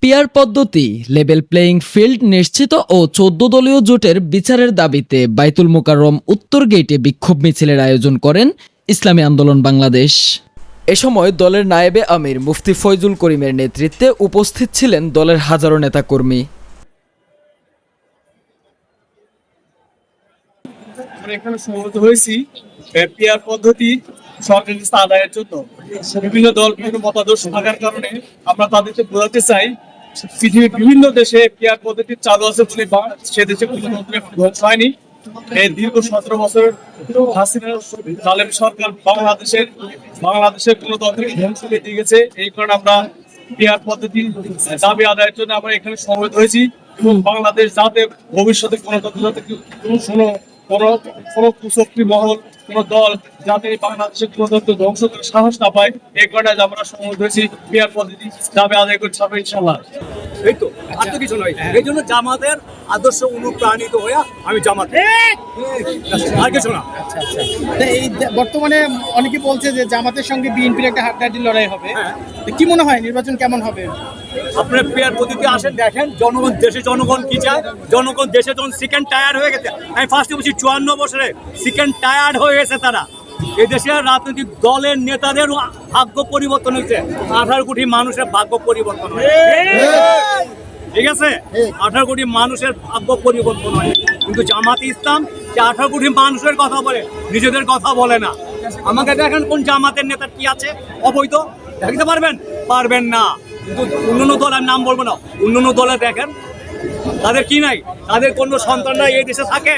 Peer পদ্ধতি, level playing field নিশ্চিত ও ১৪ দলীয় জোটের বিচারের দাবিতে বাইতুল মোকাররম উত্তর গেইটে বিক্ষোভ মিছিলের আয়োজন করেন ইসলামী আন্দোলন বাংলাদেশ। এ সময় দলের নায়েবে আমির মুফতি ফয়জুল করিমের নেতৃত্বে উপস্থিত ছিলেন দলের হাজারো নেতাকর্মী। আমরা এখানে সমবেত হয়েছি পিয়ার পদ্ধতি সরকারি আদায়ের জন্য। বিভিন্ন দল বিভিন্ন মতাদর্শ থাকার কারণে আমরা তাদেরকে বোঝাতে চাই, পৃথিবীর বিভিন্ন দেশে পিয়ার পদ্ধতি চালু আছে বলে সে দেশে কোনো ধ্বংস হয়নি। এই দীর্ঘ 17 বছর হাসিনা জালেম সরকার বাংলাদেশের কোনো দলকে ধ্বংস করে দিয়ে গেছে। এই কারণে আমরা পিয়ার পদ্ধতি দাবি আদায়ের জন্য আমরা এখানে সমবেত হয়েছি এবং বাংলাদেশ যাতে ভবিষ্যতে কোনো কুশক্তি মহল, কোনো দল যাতে বাংলাদেশের গণতন্ত্র ধ্বংস করে সাহস না পায়, এই কারণে আমরা সমবেত হয়েছি। পিয়ার পদ্ধতি দাবি আদায় করতে হবে ইনশাআল্লাহ। এই তো আর তো কিছু নয়। এই জন্য জামাতের আদর্শ অনুপ্রাণিত হয়ে আমি জামাত, আর কিছু না। এই বর্তমানে অনেকে বলছে যে জামাতের সঙ্গে বিএনপির একটা হাড্ডাহাড্ডি লড়াই হবে, কি মনে হয় নির্বাচন কেমন হবে? আপনার পেয়ার পদ্ধতি আসেন, দেখেন জনগণ কি চায়। জনগণ দেশে যখন সেকেন্ড টায়ার্ড হয়ে গেছে, আমি ফার্স্টে বলছি 54 বছরে সেকেন্ড টায়ার্ড হয়ে গেছে তারা। এই দেশের রাজনৈতিক দলের নেতাদের ভাগ্য পরিবর্তন হয়েছে, 18 কোটি মানুষের ভাগ্য পরিবর্তন হয়েছে। ঠিক আছে, 18 কোটি মানুষের ভাগ্য পরিবর্তন হয়, কিন্তু জামাতে ইসলাম যে 18 কোটি মানুষের কথা বলে, নিজেদের কথা বলে না। আমাকে দেখেন কোন জামাতের নেতার কি আছে অবৈধ, দেখতে পারবেন না। কিন্তু অন্যান্য দল, আমি নাম বলবো না, অন্যান্য দলে দেখেন তাদের কি নাই, তাদের কোনো সন্তানরা এই দেশে থাকে।